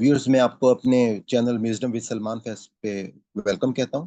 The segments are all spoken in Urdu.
ویورز میں آپ کو اپنے چینل میوزڈم ود سلمان فیض پہ ویلکم کہتا ہوں۔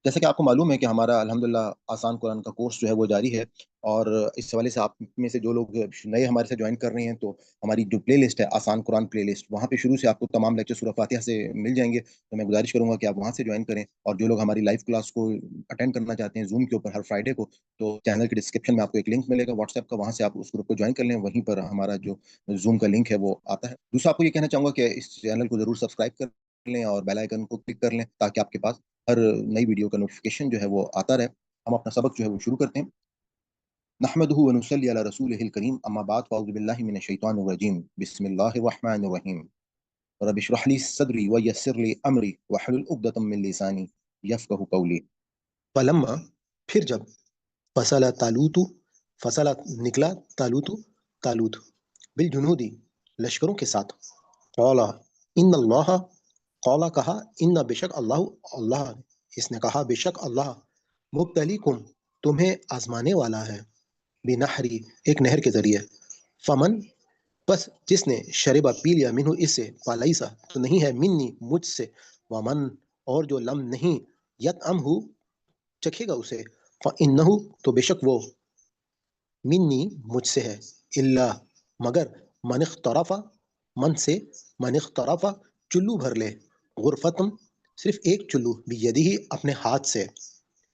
جیسا کہ آپ کو معلوم ہے کہ ہمارا الحمدللہ آسان قرآن کا کورس جو ہے وہ جاری ہے، اور اس حوالے سے آپ میں سے جو لوگ نئے ہمارے سے جوائن کر رہے ہیں تو ہماری جو پلے لسٹ ہے آسان قرآن پلے لسٹ، وہاں پہ شروع سے آپ کو تمام لیکچر سورہ فاتحہ سے مل جائیں گے۔ تو میں گزارش کروں گا کہ آپ وہاں سے جوائن کریں، اور جو لوگ ہماری لائیو کلاس کو اٹینڈ کرنا چاہتے ہیں زوم کے اوپر ہر فرائیڈے کو، تو چینل کے ڈسکرپشن میں آپ کو ایک لنک ملے گا واٹس ایپ کا، وہاں سے آپ اس گروپ کو جوائن کر لیں، وہیں پر ہمارا جو زوم کا لنک ہے وہ آتا ہے۔ دوسرا آپ کو یہ کہنا چاہوں گا کہ اس چینل کو ضرور سبسکرائب کر لیں اور بیل آئیکن کو کلک کر لیں تاکہ آپ کے پاس ہر نئی ویڈیو کا نوٹیفیکیشن جو ہے وہ آتا رہے۔ ہم اپنا سبق جو ہے وہ شروع کرتے ہیں۔ نحمده ونصلي على رسوله الكريم، اما بعد فاعوذ بالله من الشيطان الرجيم، بسم الله الرحمن الرحيم، رب اشرح لي صدري ويسر لي امري واحلل عقدة من لساني يفقهوا قولي۔ فلما پھر جب فصل تالوت فصل نکلا تالوت بالجنودی لشکروں کے ساتھ، قال ان اللہ، قال کہا، ان بے شک اللہ اس نے کہا بے شک اللہ مبتلیکم تمہیں آزمانے والا ہے، بنہری ایک نہر کے ذریعے، فمن بس جس نے شربا پی لیا منہ اس سے، فلیسا تو نہیں ہے، منی مجھ سے، ومن اور جو لم نہیں، یطعمہ چکھے گا اسے، فإنہ تو بے شک وہ، منی مجھ سے ہے، اللہ مگر، من اخترف من سے، من اخترف چلو بھر لے، غرفتم صرف ایک چلو، بیدہ اپنے ہاتھ سے،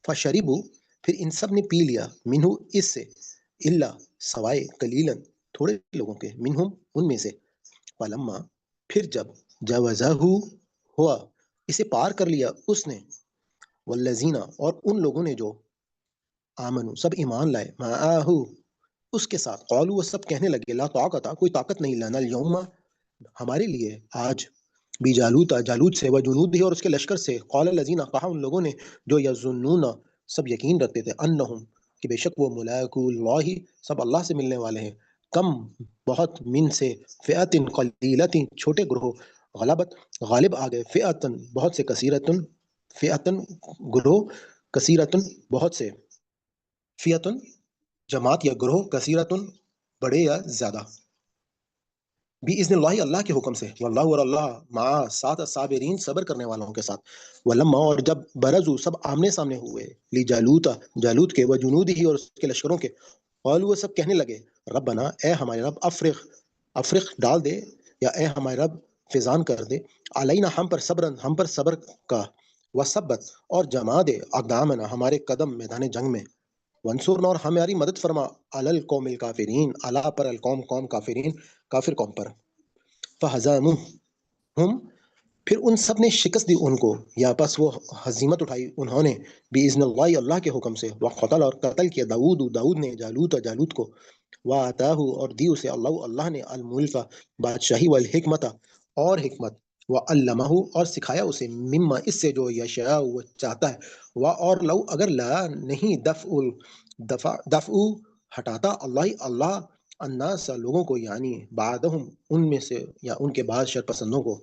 فشربوا پھر ان سب نے پی لیا، منہ اس سے، اللہ سوائے قلیلاً تھوڑے لوگوں کے، منہم ان میں سے، فلما پھر جب جاوزہ ہوا اسے پار کر لیا اس نے، والذین اور ان لوگوں نے جو آمنو سب ایمان لائے، معاہو اس کے ساتھ، قالوا وہ سب کہنے لگے، لا طاقت کوئی طاقت نہیں، لنا اليوم ہمارے لیے آج، بھی جالوت جالوت سے، وجنود ہی اور اس کے لشکر سے، قال الذین کہا ان لوگوں نے جو یظنون سب یقین رکھتے تھے، انہم کہ بے شک وہ ملاقو اللہ سب اللہ سے ملنے والے ہیں، کم بہت، من سے، فئت قلیلت چھوٹے گروہ، غلبت غالب آ گئے، فئتن بہت سے، کثیرتن فئتن گروہ، کثیرتن بہت سے، فئتن جماعت یا گروہ، کثیرتن بڑے یا زیادہ، بِإِذْنِ اللہ اللہ کے حکم سے، واللہ اور اللہ مع ساتھ الصابرین صبر کرنے والوں کے ساتھ، ولما اور جب برزوا سب آمنے سامنے ہوئے، لجالوت جالوت کے، وجنودہ اور اس کے لشکروں کے، قالوا وہ سب کہنے لگے، ربنا اے ہمارے رب، افرغ ڈال دے، یا اے ہمارے رب فضان کر دے، علینا ہم پر صبرن ہم پر صبر کا، وثبت اور جما دے، اقدامنا ہمارے قدم میدان جنگ میں، ونصرنا اور ہماری مدد فرما، علی القوم الکافرین علی پر القوم قوم کافرین کافر قوم پر، فہزموہم پھر ان سب نے شکست دی ان کو، یا پس وہ ہزیمت اٹھائی انہوں نے، باذن اللہ اللہ کے حکم سے، وقتل اور قتل کیا داؤد نے جالوت کو، وآتاہ اور دی اسے اللہ نے، الملک بادشاہی، والحکمت اور حکمت، وعلمہ اور سکھایا اسے، مما اس سے جو یشاء وہ چاہتا ہے، اور لو اگر لا نہیں، دفع ہٹاتا اللہ الناس لوگوں کو، یعنی بعدہم ان میں سے یا ان کے بعد شر پسندوں کو،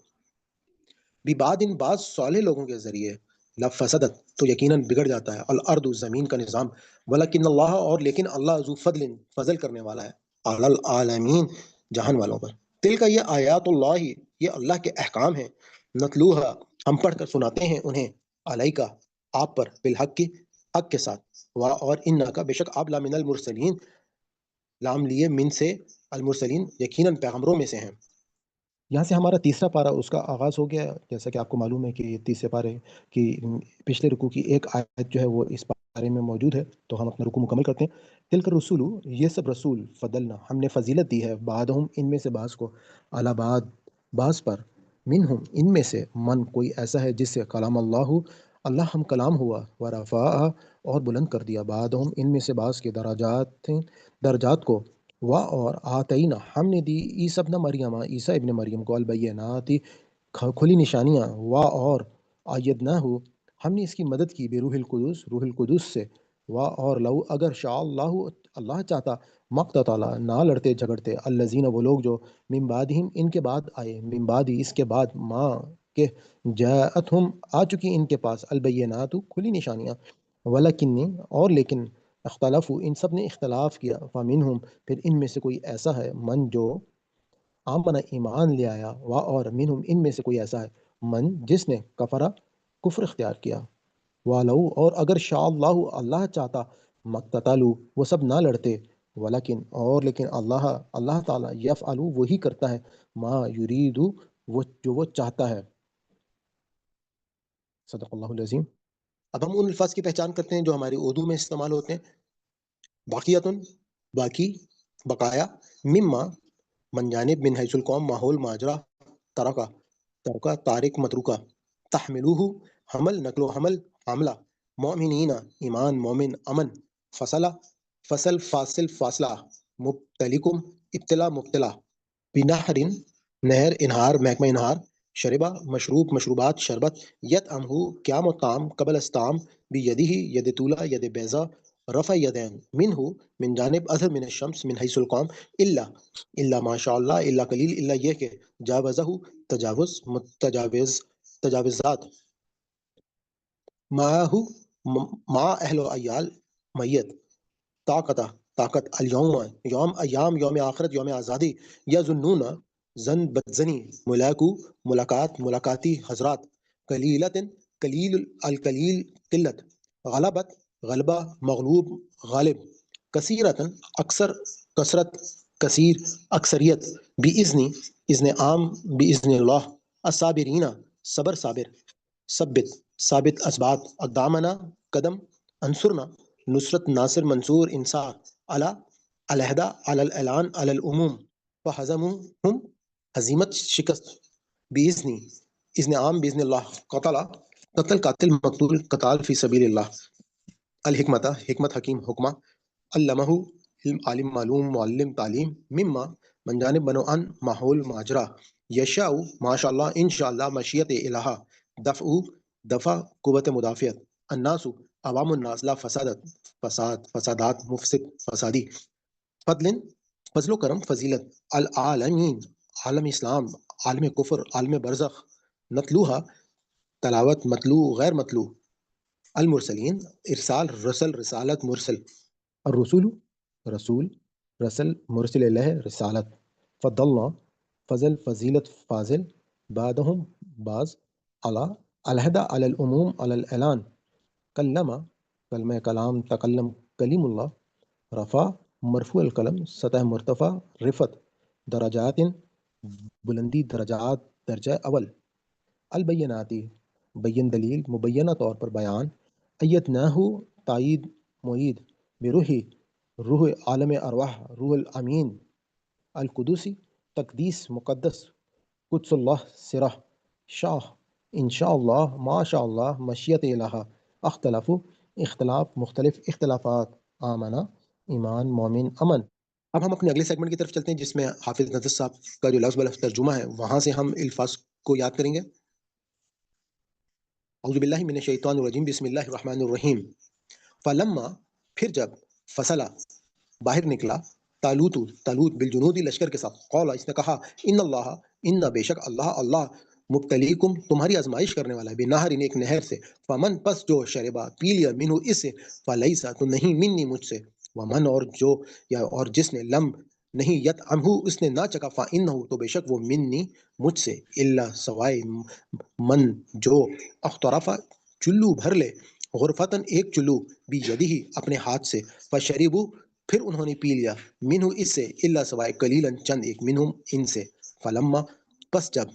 بعد ان بعض صالح لوگوں کے ذریعے، لفسدت تو یقیناً بگڑ جاتا ہے، الارض زمین کا نظام، ولکن اللہ اور لیکن اللہ ذو فضل کرنے والا ہے، علی العالمین جہان والوں پر، دل کا یہ آیات اللہ یہ اللہ کے احکام ہیں، نتلوہا ہم پڑھ کر سناتے ہیں انہیں، علیکا آپ پر، بالحق کی حق کے ساتھ، اور انکا بے شک آپ لامن المرسلین لام لیے من سے، المرسلین یقیناً پیغمبروں میں سے ہیں۔ یہاں سے ہمارا تیسرا پارہ اس کا آغاز ہو گیا، جیسا کہ آپ کو معلوم ہے کہ یہ تیسرے پارے کی پچھلے رکوع کی ایک آیت جو ہے وہ اس پارے میں موجود ہے، تو ہم اپنا رکوع مکمل کرتے ہیں۔ تلک الرسول یہ سب رسول، فضلنا ہم نے فضیلت دی ہے، بعدہم ان میں سے بعض کو، علی بعض پر، منہم ان میں سے، من کوئی ایسا ہے جس سے کلام اللہ ہم کلام ہوا، ورفع اور بلند کر دیا، بعدہم ان میں سے بعض کے درجات کو، اور آتینا ہم نے دی عیسی ابن مریم عیسیٰ ابن مریم کو، البینات کھلی نشانیاں، اور ایدناہ ہم نے اس کی مدد کی، بروح القدس سے، اور لو اگر شاء اللہ چاہتا، مقتتل نہ لڑتے جھگڑتے، الذین وہ لوگ جو، من بعدہم ان کے بعد آئے، من بعد اس کے بعد، ماں کہ جاءتہم آ چکی ان کے پاس، البینات کھلی نشانیاں، ولکن اور لیکن، اختلافو ان سب نے اختلاف کیا، فمنہم پھر ان میں سے کوئی ایسا ہے، من جو آمنا ایمان لے آیا، اور منہم ان میں سے کوئی ایسا ہے من جس نے کفرا کفر اختیار کیا، والو اور اگر شاء اللہ اللہ چاہتا مقتتلو وہ سب نہ لڑتے، لیکن اللہ تعالیٰ یفعلو وہی کرتا ہے ما یریدو وہ جو وہ چاہتا ہے۔ صدق اللہ العظیم۔ اب ہم ان الفاظ کی پہچان کرتے ہیں جو ہماری اردو میں استعمال ہوتے ہیں۔ باقیتن باقی، بقایا، مما من جانب، من حیث القوم ماحول ماجرا، ترکا تارک متروکا، تحملوہ حمل نقل و حمل حاملہ، مومنین ایمان مومن امن، فصلہ فصل فاصل فاصلہ، مبتلیکم ابتلا مبتلا، بنہر نہر، انہار محکمہ انہار، شربہ مشروب مشروبات شربت، یت امہو قیام و تام قبل استام، بیدہ ید طولہ ید بیضا، رفع یدین منہ من جانب اظہر من الشمس من حیث القوم، الا ما شاء اللہ الا قلیل، الا یہ کہ جاوزہ تجاوز تجاوزات، معاہو مع اہل و عیال میت، طاقت الیوم یوم ایام یوم آخرت یوم آزادی، یا ظنون زن بدزنی، ملاقو ملاقاتی حضرات، قلیلت قلیل القلیل قلت، غلبت غلبہ مغلوب غالب، کثیرت اکثر کثرت کثیر اکثریت، اذن عام باذن اللہ، الصابرین صبر صابر، ثابت اسبات، اقدامنا قدم، انصرنا نصرت ناصر منصور انصار، علی علیحدہ، علی الاعلان، علی العموم، فہزمہم ہزیمت شکست، اذن عام باذن اللہ، قتل قاتل مقتول قتال فی سبیل اللہ، الحکمت حکمت حکیم حکمہ، علمہ علم عالم معلوم معلم تعلیم، مما من جانب بنوان ماحول ماجرا، یشاء ماشاء اللہ انشاءاللہ مشیت الہا، دفع قوت مدافعت، الناس عوام الناس، لا فسادات مفسد فسادی، فضل و کرم فضیلت، العالمین عالم اسلام عالم کفر عالم برزخ، نتلوہا تلاوت متلو غیر متلو، المرسلین ارسال رسل رسالت مرسل، الرسول رسول رسل مرسل الہ رسالت، فضلنا فضل فضیلت فاضل، بعدہم بعض، علی علیحدہ علی العموم علی الاعلان، کلمہ کلمہ کلام تکلم کلیم اللہ، رفع مرفوع القلم سطح مرتفع رفت، درجات بلندی درجات درجہ اول، البیناتی بین دلیل مبینہ طور پر بیان، ایدناہ تائید معید، بروحی روح عالم ارواح روح الامین، القدسی تقدیس مقدس، قدس اللہ سرہ، شاہ انشاء اللہ ما شاء اللہ مشیت الہا، اختلاف اختلاف مختلف اختلافات، آمنا ایمان مومن امن۔ اب ہم اپنے اگلے سیگمنٹ کی طرف چلتے ہیں جس میں حافظ نذر صاحب کا جو لفظ بلفظ ترجمہ ہے وہاں سے ہم الفاظ کو یاد کریں گے۔ اعوذ باللہ من الشیطان الرجیم، بسم اللہ الرحمن الرحیم، فلما پھر جب، فصلہ باہر نکلا، تالوت بالجنود لشکر کے ساتھ، قولا اس نے کہا، ان اللہ ان بے شک اللہ مبتلیکم تمہاری آزمائش کرنے والا ہے، بنہر ایک نہر سے، فمن پس جو شربا پی لیا، منہ اس سے، فلیسا تو نہیں، منی مجھ سے، ومن اور جو یا اور جس نے لم نہیں، یت امہو اس نے نہ چکا، فانہو تو بے شک وہ، منی مجھ سے، الا سوائے من جو اخترفا چلو بھر لے، غرفتن ایک چلو، بیدہی اپنے ہاتھ سے، فشربو پھر انہوں نے پی لیا، منہ اس سے، الا سوائے قلیلا چند ایک، منہم ان سے، فلما پس جب،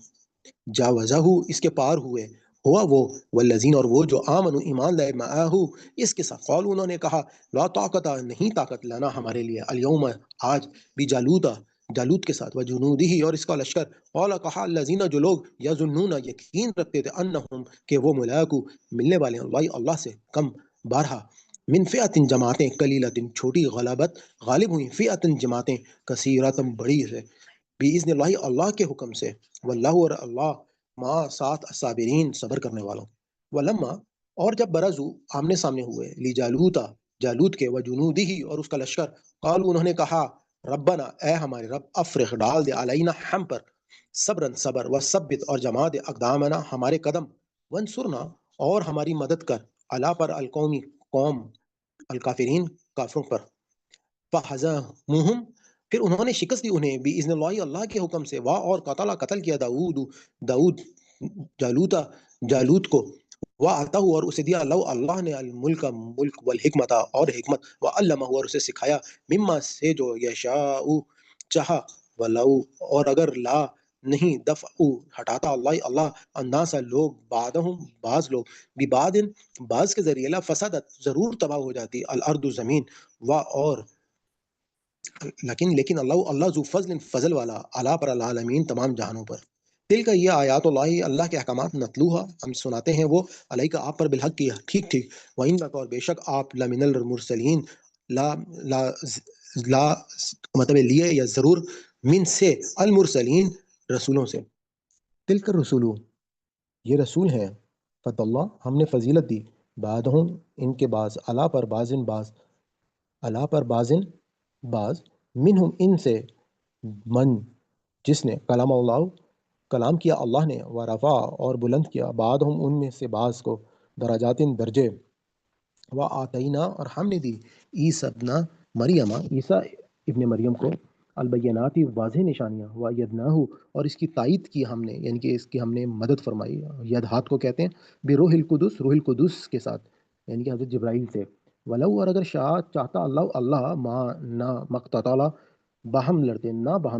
جاوزہ اس کے پار ہوئے، ہوا وہ، والذین اور وہ جو آمنوا ایمان لائے، معاہو اس کے ساتھ، قالوا انہوں نے کہا، لا طاقت نہیں طاقت لنا ہمارے لیے، الیوم آج، بجالوتا جالوت کے ساتھ، وجنودہ اور اس کا لشکر، قال کہا، الذین جو لوگ یظنون یقین رکھتے تھے، انہم کہ وہ ملاقو ملنے والے ہیں، اللہ اللہ سے، کم بارہا، من فئت جماعتیں، قلیلت چھوٹی، غلبت غالب ہوئی، فئت جماعتیں، کثیرت بڑی ہے، باذن اللہ اللہ کے حکم سے، واللہ اور اللہ، ما ساتھ الصابرین صبر کرنے والوں، ولما اور جب برزو آمنے سامنے ہوئے، لجالوتا جالوت کے، وجنودہ اور اس کا لشکر، قالوا انہوں نے کہا، ربنا اے ہمارے رب، افرغ ڈال دے، علینا ہم پر، صبرن صبر، وثبت اور جما دے، اقدامنا ہمارے قدم، وانصرنا اور ہماری مدد کر، علی پر القومی قوم، الکافرین کافروں پر، فہزموہم پھر انہوں نے شکست دی انہیں باذن اللہ اللہ کے حکم سے، وا اور قتل کیا داؤد جالوت کو، وآتاہ اور اسے دیا اللہ نے الملک ملک والحکمت اور حکمت، وعلمہ اور اسے سکھایا مما سے جو یشاء چاہا، ولو اور اگر لا نہیں دفع ہٹاتا اللہ الناس لوگ بعدہم بعض لوگ ببعض بعض کے ذریعے لا فسادت ضرور تباہ ہو جاتی الارض زمین، و اور لیکن اللہ ذو فضل والا علا پر العالمین تمام جہانوں پر۔ دل کا یہ آیات اللہ کے احکامات نتلوہا ہم سناتے ہیں وہ علیہ آپ پر بالحق کی ٹھیک ٹھیک، وَإِنَّكَ اور بے شک آپ لمن المرسلین لا لا لا مطلب لیے یا ضرور من سے المرسلین رسولوں سے، تلک الرسول یہ رسول ہیں، فضل اللہ ہم نے فضیلت دی، بعدہم ان کے بعض علا پر بعض منہم ان سے، من جس نے کلام کیا اللہ نے، ورفع اور بلند کیا بعدہم ان میں سے بعض کو درجات درجے، وآتینا اور ہم نے دی عیسیٰ ابن مریم کو البینات واضح نشانیاں، وایدناہ اور اس کی تائید کی ہم نے، یعنی کہ اس کی ہم نے مدد فرمائی، ید ہاتھ کو کہتے ہیں، بروح القدس روح القدس کے ساتھ، یعنی کہ حضرت جبرائیل سے، ولو اور اگر شاء چاہتا اللہ ما نہ مقتتل باہم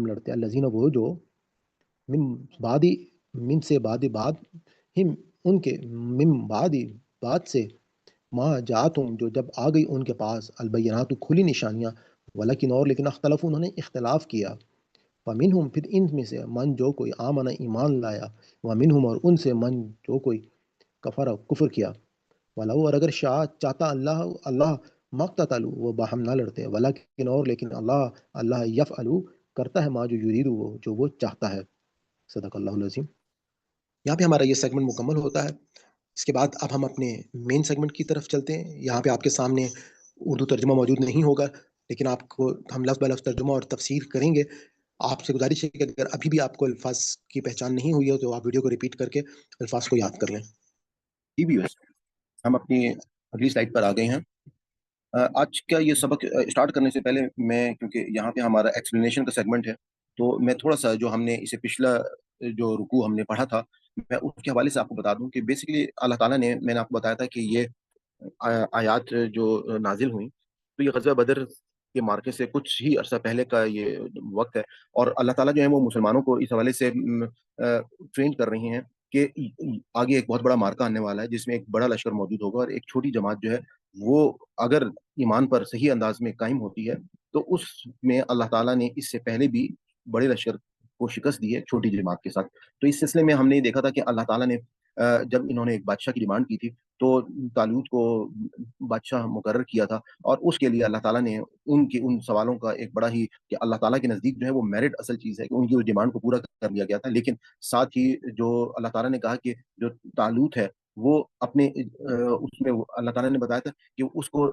لڑتے الذین وہ جو من سے بعد ہم ان کے بعد سے ما جاتم جو جب آ گئی ان کے پاس البینات کھلی نشانیاں، ولیکن اور لیکن اختلف انہوں نے اختلاف کیا، ومنہم پھر ان میں سے من جو کوئی آمن ایمان لایا، ومنہم اور ان سے من جو کوئی کفر کیا، ولو اور اگر شاء چاہتا اللہ مقتتلو وہ باہم نہ لڑتے، ولیکن اور لیکن اللہ یفعلو کرتا ہے ما جو یرید وہ چاہتا ہے۔ صدق اللہ العظیم۔ یہاں پہ ہمارا یہ سیگمنٹ مکمل ہوتا ہے۔ اس کے بعد اب ہم اپنے مین سیگمنٹ کی طرف چلتے ہیں۔ یہاں پہ آپ کے سامنے اردو ترجمہ موجود نہیں ہوگا، لیکن آپ کو ہم لفظ بہ لفظ ترجمہ اور تفسیر کریں گے۔ آپ سے گزارش ہے کہ اگر ابھی بھی آپ کو الفاظ کی پہچان نہیں ہوئی ہو تو آپ ویڈیو کو ریپیٹ کر کے الفاظ کو یاد کر لیں۔ جی بھی ہم اپنی اگلی سلائڈ پر آ گئے ہیں۔ آج کا یہ سبق اسٹارٹ کرنے سے پہلے میں، کیونکہ یہاں پہ ہمارا ایکسپلینیشن کا سیگمنٹ ہے، تو میں تھوڑا سا جو ہم نے اسے پچھلا جو رکوع ہم نے پڑھا تھا، میں اس کے حوالے سے آپ کو بتا دوں کہ بیسکلی اللہ تعالیٰ نے، میں نے آپ کو بتایا تھا کہ یہ آیات جو نازل ہوئیں، تو یہ غزوہ بدر کے مارکے سے کچھ ہی عرصہ پہلے کا یہ وقت ہے، اور اللہ تعالیٰ جو ہے وہ مسلمانوں کو اس حوالے سے ٹرین کر رہی ہیں کہ آگے ایک بہت بڑا مارکا آنے والا ہے جس میں ایک بڑا لشکر موجود ہوگا، اور ایک چھوٹی جماعت جو ہے وہ اگر ایمان پر صحیح انداز میں قائم ہوتی ہے تو اس میں اللہ تعالیٰ نے اس سے پہلے بھی بڑے لشکر کو شکست دی ہے چھوٹی جماعت کے ساتھ۔ تو اس سلسلے میں ہم نے دیکھا تھا کہ اللہ تعالیٰ نے جب انہوں نے ایک بادشاہ کی ڈیمانڈ کی تھی تو طالوت کو بادشاہ مقرر کیا تھا، اور اس کے لیے اللہ تعالیٰ نے ان سوالوں کا ایک بڑا ہی، کہ اللہ تعالیٰ کے نزدیک جو ہے وہ میرٹ اصل چیز ہے کہ ان کی اس ڈیمانڈ کو پورا کر لیا گیا تھا، لیکن ساتھ ہی جو اللہ تعالیٰ نے کہا کہ جو طالوت ہے وہ اپنے اس میں اللہ تعالیٰ نے بتایا تھا کہ اس کو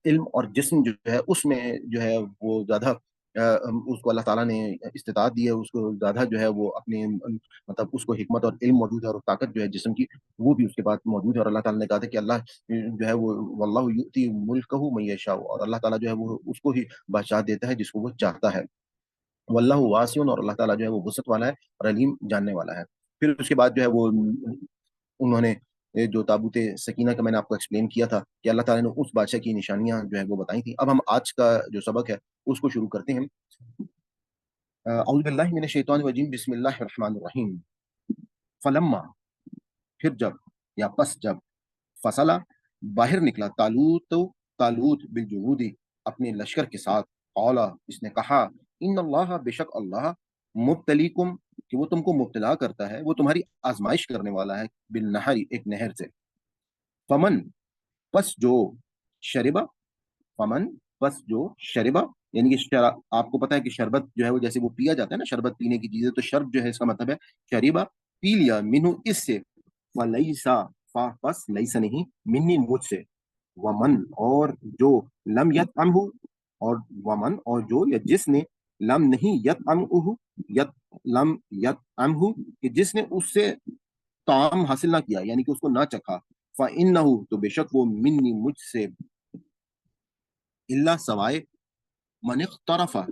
علم اور جسم جو ہے اس میں جو ہے وہ زیادہ اس کو اللہ تعالیٰ نے استطاعت دی ہے، اس کو زیادہ جو ہے وہ اپنے مطلب اس کو حکمت اور علم موجود ہے، اور طاقت جو ہے جسم کی وہ بھی اس کے پاس موجود ہے، اور اللہ تعالیٰ نے کہا تھا کہ اللہ جو ہے وہ واللہ یؤتی ملکہ من یشاء، اور اللہ تعالیٰ جو ہے وہ اس کو ہی بادشاہ دیتا ہے جس کو وہ چاہتا ہے، واللہ واسع، اور اللہ تعالیٰ جو ہے وہ وسعت والا ہے اور علیم جاننے والا ہے۔ پھر اس کے بعد جو ہے وہ انہوں نے جو تابوت سکینہ کا میں نے آپ کو ایکسپلین کیا تھا کہ اللہ تعالیٰ نے اس بادشاہ کی نشانیاں جو ہے وہ بتائی تھیں۔ اب ہم آج کا جو سبق ہے اس کو شروع کرتے ہیں۔ اعوذ باللہ من الشیطان الرجیم، بسم اللہ الرحمن الرحیم۔ فلما پھر جب، یا پس جب، فصلہ باہر نکلا، طالوت بالجنود اپنے لشکر کے ساتھ، قال اس نے کہا، ان اللہ بے شک اللہ مبتلیکم کہ وہ تم کو مبتلا کرتا ہے، وہ تمہاری آزمائش کرنے والا ہے، بالنہر ایک نہر سے، فمن پس جو شربا، فمن پس جو شربا یعنی کہ آپ کو پتا ہے کہ شربت جو ہے وہ جیسے وہ پیا جاتا ہے نا، شربت پینے کی چیز ہے، تو شرب جو ہے اس کا مطلب ہے شریبا، پی لیا، منہ اس سے، فلیسا فا پس لیسا نہیں، منی مجھ سے، ومن اور جو لم یطعمہ، اور ومن اور جو یا جس نے لم نہیں یطعمہ لم یطعمہ کہ جس نے اس سے طعام حاصل نہ کیا، یعنی کہ اس کو نہ چکھا، فإنہ تو بے شک وہ منی مجھ سے، اللہ سوائے من اخترفا,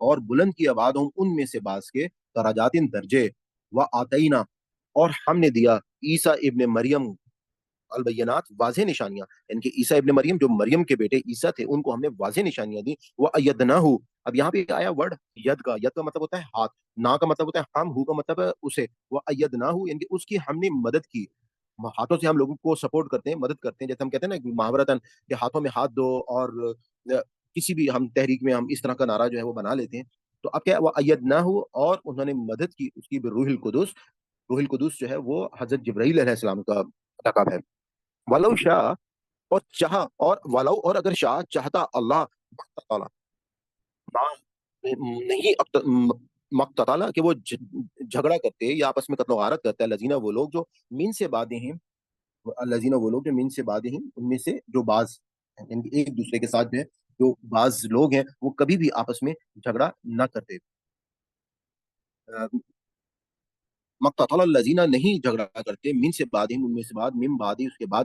اور بلند کی آواز ہم ان میں سے بعض کے دراجاتن درجے و آتئینہ، اور ہم نے دیا عیسیٰ ابن مریم البینات واضح نشانیاں، یعنی کہ عیسیٰ ابن مریم جو مریم کے بیٹے عیسیٰ تھے ان کو ہم نے واضح نشانیاں دی، وہ ایدناہ، اب یہاں پہ آیا ورڈ ید کا مطلب ہوتا ہے ہاتھ، نا کا مطلب ہوتا ہے ہم، ہو کا مطلب ہے اسے، وہ ایدناہ یعنی کہ اس کی ہم نے مدد کی، ہاتھوں سے ہم لوگوں کو سپورٹ کرتے ہیں، مدد کرتے ہیں، جیسے ہم کہتے ہیں نا محاورتاً کہ ہاتھوں میں ہاتھ دو، اور کسی بھی ہم تحریک میں ہم اس طرح کا نعرہ جو ہے وہ بنا لیتے ہیں، تو اب کیا وہ ایدناہ، اور انہوں نے مدد کی اس کی بروح القدس، روح القدس جو ہے وہ حضرت جبرائیل علیہ السلام کا لقب ہے، ولو شاہ، اور چاہا، اور ولو، اور اگر شاہ چاہتا اللہ تعالیٰ، نہیں مقتتالا کہ وہ جھگڑا کرتے یا آپس میں قتل و غارت کرتے ہیں، لذینہ وہ لوگ جو من سے بادیں ہیں، لذینہ وہ لوگ جو من سے بادیں ہیں ان میں سے جو بعض ہیں، یعنی کہ ایک دوسرے کے ساتھ جو ہے جو بعض لوگ ہیں وہ کبھی بھی آپس میں جھگڑا نہ کرتے، مقتتل الذین نہیں جھگڑا کرتے، من سے بعد ان میں سے بعد، من بعد اس کے بعد،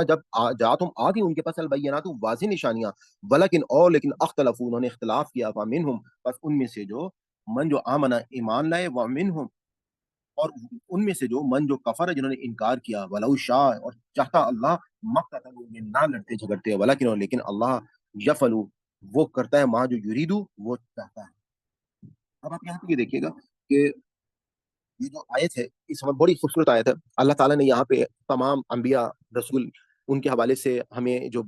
جب جاتم آ گئی ان کے پاس البینات واضح نشانیاں، ولکن اور لیکن اختلفوا انہوں نے اختلاف کیا، فمنہم بس ان میں سے جو من جو آمنا ایمان لائے، ومنہم اور ان میں سے جو من جو کفر جنہوں نے انکار کیا، ولو شاء اور چاہتا اللہ، مقتتلوا یہ نہ لڑتے جھگڑتے، ولکن اور لیکن اللہ یفعل وہ کرتا ہے ماں جو یریدو وہ چاہتا ہے۔ اب آپ یہاں پہ یہ دیکھیے گا کہ یہ جو آیت ہے اس میں بڑی خوبصورت آیت ہے، اللہ تعالیٰ نے یہاں پہ تمام انبیاء رسول ان کے حوالے سے ہمیں جو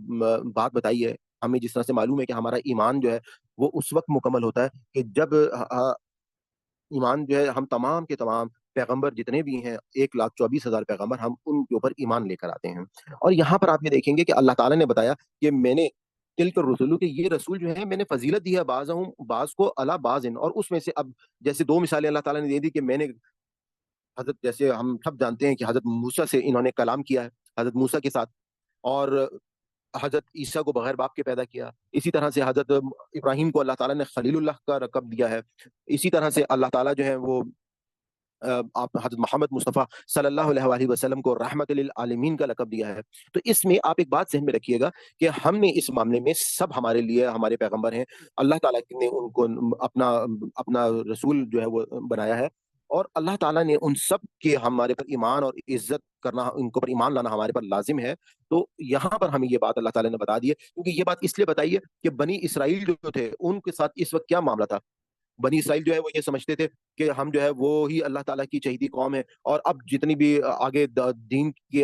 بات بتائی ہے، ہمیں جس طرح سے معلوم ہے کہ ہمارا ایمان جو ہے وہ اس وقت مکمل ہوتا ہے کہ جب ایمان جو ہے ہم تمام کے تمام پیغمبر جتنے بھی ہیں 1,24,000 پیغمبر ہم ان کے اوپر ایمان لے کر آتے ہیں، اور یہاں پر آپ یہ دیکھیں گے کہ اللہ تعالیٰ نے بتایا کہ میں نے تلک الرسول کہ یہ رسول جو ہے میں نے فضیلت دی ہے بعض کو اللہ بعض، اور اس میں سے اب جیسے دو مثالیں اللہ تعالیٰ نے دے دی کہ میں نے حضرت، جیسے ہم سب جانتے ہیں کہ حضرت موسیٰ سے انہوں نے کلام کیا ہے حضرت موسیٰ کے ساتھ، اور حضرت عیسیٰ کو بغیر باپ کے پیدا کیا، اسی طرح سے حضرت ابراہیم کو اللہ تعالیٰ نے خلیل اللہ کا لقب دیا ہے، اسی طرح سے اللہ تعالیٰ جو ہے وہ آپ حضرت محمد مصطفیٰ صلی اللہ علیہ وآلہ وسلم کو رحمت للعالمین کا لقب دیا ہے، تو اس میں آپ ایک بات ذہن میں رکھیے گا کہ ہم نے اس معاملے میں سب ہمارے لیے ہمارے پیغمبر ہیں، اللہ تعالیٰ نے ان کو اپنا اپنا رسول جو ہے وہ بنایا ہے، اور اللہ تعالیٰ نے ان سب کے ہمارے پر ایمان اور عزت کرنا، ان کو پر ایمان لانا ہمارے پر لازم ہے، تو یہاں پر ہمیں یہ بات اللہ تعالیٰ نے بتا دی ہے، کیونکہ یہ بات اس لیے بتائی ہے کہ بنی اسرائیل جو تھے ان کے ساتھ اس وقت کیا معاملہ تھا، بنی اسرائیل جو ہے وہ یہ سمجھتے تھے کہ ہم جو ہے وہ ہی اللہ تعالیٰ کی چہیدی قوم ہے، اور اب جتنی بھی آگے دین کے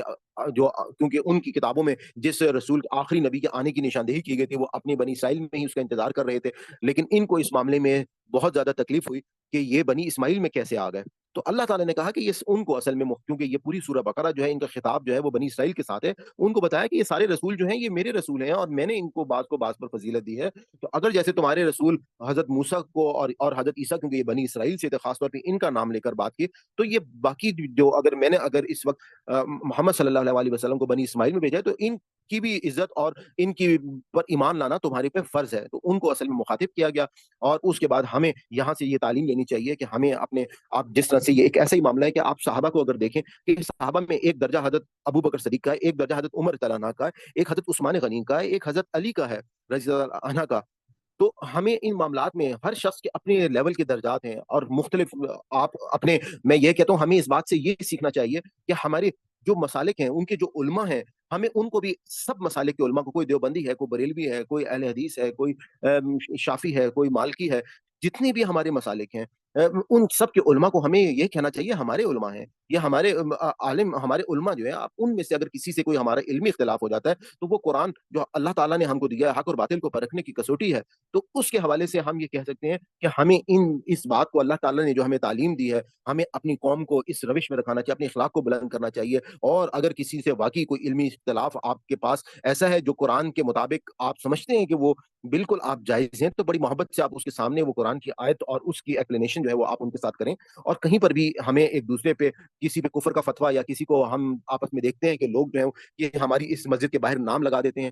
جو، کیونکہ ان کی کتابوں میں جس رسول آخری نبی کے آنے کی نشاندہی کی گئی تھی وہ اپنی بنی اسرائیل میں ہی اس کا انتظار کر رہے تھے، لیکن ان کو اس معاملے میں بہت زیادہ تکلیف ہوئی کہ یہ بنی اسماعیل میں کیسے آ گئے، تو اللہ تعالیٰ نے کہا کہ یہ ان کو اصل میں کیونکہ یہ پوری سورہ بقرہ جو ہے ان کا خطاب جو ہے وہ بنی اسرائیل کے ساتھ ہے، ان کو بتایا کہ یہ سارے رسول جو ہیں یہ میرے رسول ہیں، اور میں نے ان کو بعض پر فضیلت دی ہے، تو اگر جیسے تمہارے رسول حضرت موسیٰ کو اور حضرت عیسیٰ کیونکہ یہ بنی اسرائیل سے تھے خاص طور پہ ان کا نام لے کر بات کی، تو یہ باقی جو اگر اس وقت محمد صلی اللہ علیہ وسلم کو بنی اسماعیل میں بھیجا ہے تو ان کی بھی عزت اور ان کی پر ایمان لانا تمہارے پہ فرض ہے، تو ان کو اصل میں مخاطب کیا گیا، اور اس کے بعد ہمیں یہاں سے یہ تعلیم لینی چاہیے کہ ہمیں اپنے آپ جس طرح سے یہ ایک ایسا ہی معاملہ ہے کہ آپ صحابہ کو اگر دیکھیں کہ صحابہ میں ایک درجہ حضرت ابو بکر صدیق کا ہے، ایک درجہ حضرت عمر رضی اللہ عنہ کا ہے، ایک حضرت عثمان غنی کا ہے، ایک حضرت علی کا ہے رضی اللہ عنہ کا، تو ہمیں ان معاملات میں ہر شخص کے اپنے لیول کے درجات ہیں اور مختلف آپ اپنے، میں یہ کہتا ہوں ہمیں اس بات سے یہ سیکھنا چاہیے کہ ہمارے جو مسالک ہیں ان کے جو علماء ہیں ہمیں ان کو بھی سب مسالک کے علماء کو، کوئی دیوبندی ہے، کوئی بریلوی ہے، کوئی اہل حدیث ہے، کوئی شافی ہے، کوئی مالکی ہے، جتنے بھی ہمارے مسالک ہیں ان سب کے علماء کو ہمیں یہ کہنا چاہیے ہمارے علماء ہیں، یہ ہمارے عالم، ہمارے علماء جو ہیں، آپ ان میں سے اگر کسی سے کوئی ہمارا علمی اختلاف ہو جاتا ہے تو وہ قرآن جو اللہ تعالیٰ نے ہم کو دیا ہے حق اور باطل کو پرکھنے کی کسوٹی ہے، تو اس کے حوالے سے ہم یہ کہہ سکتے ہیں کہ ہمیں اس بات کو اللہ تعالیٰ نے جو ہمیں تعلیم دی ہے ہمیں اپنی قوم کو اس روش میں رکھانا چاہیے، اپنے اخلاق کو بلند کرنا چاہیے، اور اگر کسی سے واقعی کوئی علمی اختلاف آپ کے پاس ایسا ہے جو قرآن کے مطابق آپ سمجھتے ہیں کہ وہ بالکل آپ جائز ہیں، تو بڑی محبت سے آپ اس کے سامنے وہ قرآن کی آیت اور اس کی ایکسپلینیشن جو ہے وہ آپ ان کے ساتھ کریں، اور کہیں پر بھی ہمیں ایک دوسرے پہ کسی پہ کفر کا فتویٰ یا کسی کو ہم آپس میں دیکھتے ہیں کہ لوگ جو ہیں یہ ہماری اس مسجد کے باہر نام لگا دیتے ہیں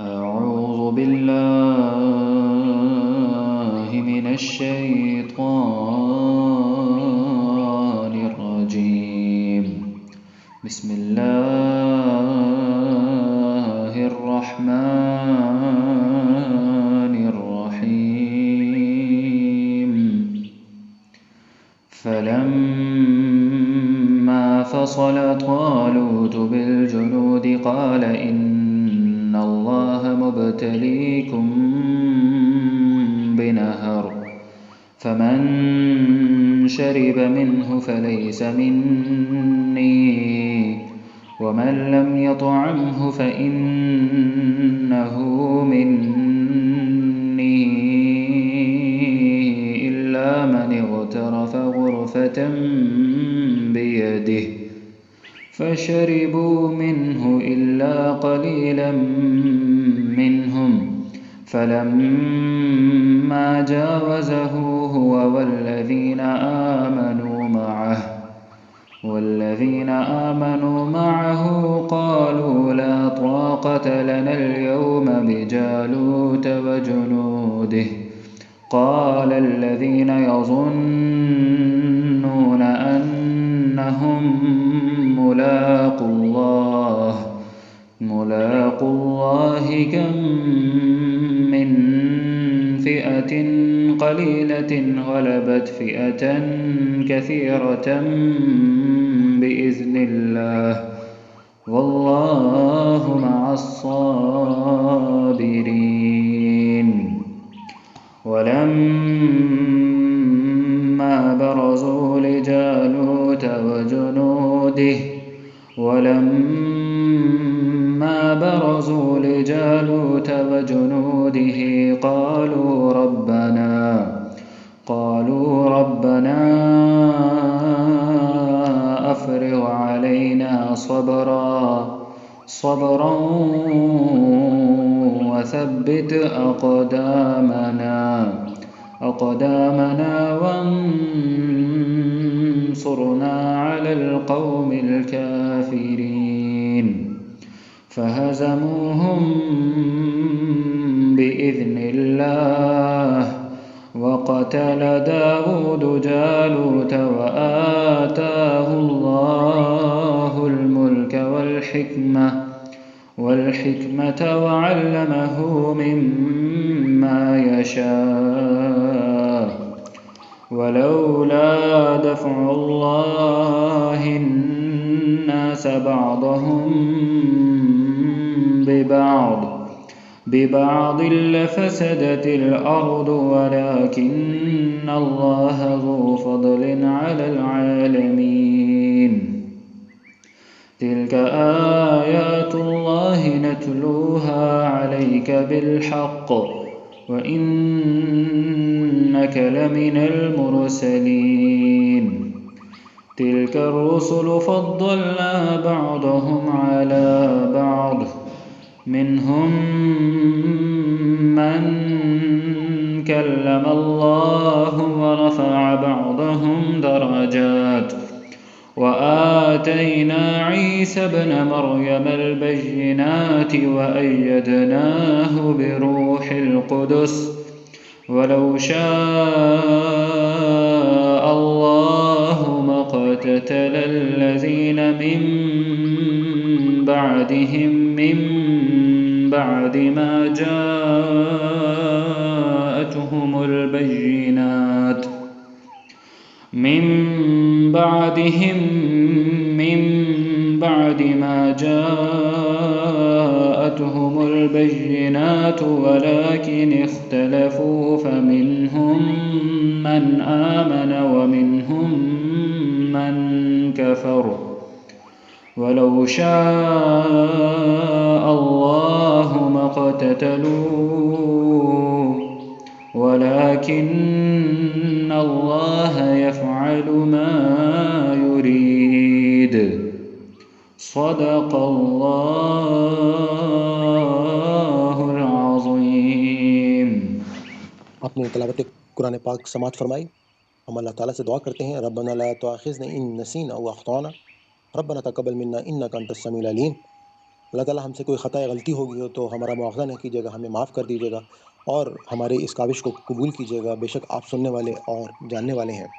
أعوذ بالله من الشيطان الرجيم. بسم الله الرحمن الرحيم. فلما فصل طالوت بالجنود قال إن الله مبتليكم بنهر فمن شرب منه فليس مني ومن لم يطعمه فإنه مني إلا من اغترف غرفة بيده فشربوا منه إلا قليلا منهم فلما جاوزه هو والذين آمنوا معه قالوا لا طاقة لنا اليوم بجالوت وجنوده قال الذين يظنون أنهم ملاقو الله كم من فئة قليلة غلبت فئة كثيرة بإذن الله والله مع الصابرين. ولما برزوا لجالوت وجنوده قالوا ربنا أفرغ علينا صبرا وثبت أقدامنا وانصرنا على القوم الكافرين. فهزموهم بإذن الله وقتل داود جالوت وآتاه الله الملك والحكمة وعلمه مما يشاء ولولا دفع الله الناس بعضهم ببعض لفسدت الأرض ولكن الله ذو فضل على العالمين. تلك آيات الله نتلوها عليك بالحق وإنك لمن المرسلين. تلك الرسل فضلنا بعضهم على بعض منهم من كلم الله ورفع بعضهم درجات وآتينا عيسى ابن مريم البينات وأيدناه بروح القدس ولو شاء الله ما اقتتل الذين من بعدهم من بعد ما جاءتهم البينات من بعد ما جاءتهم البينات ولكن اختلفوا فمنهم من آمن ومنهم من كفر ولو شاء الله ما اقتتلوا ولكن الله يفعل ما يريد صدق الله العظيم. اپنی تلاوت قرآن پاک سماعت فرمائی. ہم اللہ تعالیٰ سے دعا کرتے ہیں ربنا لا تؤاخذنا ان نسینا او اخطانا ربنا تقبل منا انک انت السمیع العلیم. اللہ تعالیٰ ہم سے کوئی خطا یا غلطی ہوگی ہو تو ہمارا مواخذہ نہ کیجیے گا، ہمیں معاف کر دیجیے گا اور ہمارے اس کاوش کو قبول کیجیے گا. بے شک آپ سننے والے اور جاننے والے ہیں.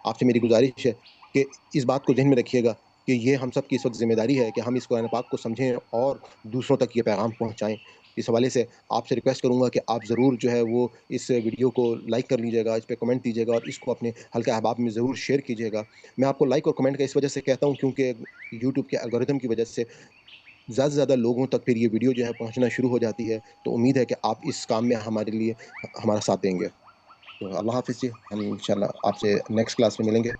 آپ سے میری گزارش ہے کہ اس بات کو ذہن میں رکھیے گا کہ یہ ہم سب کی اس وقت ذمہ داری ہے کہ ہم اس قرآن پاک کو سمجھیں اور دوسروں تک یہ پیغام پہنچائیں. اس حوالے سے آپ سے ریکویسٹ کروں گا کہ آپ ضرور جو ہے وہ اس ویڈیو کو لائک کر لیجیے گا، اس پہ کمنٹ دیجیے گا اور اس کو اپنے حلقہ احباب میں ضرور شیئر کیجیے گا. میں آپ کو لائک اور کمنٹ کا اس وجہ سے کہتا ہوں کیونکہ یوٹیوب کے الگورتھم کی وجہ سے زیادہ سے زیادہ لوگوں تک پھر یہ ویڈیو جو ہے پہنچنا شروع ہو جاتی ہے. تو امید ہے کہ آپ اس کام میں ہمارے لیے ہمارا ساتھ دیں گے. تو اللہ حافظ جی. ہم انشاءاللہ آپ سے نیکسٹ کلاس میں ملیں گے.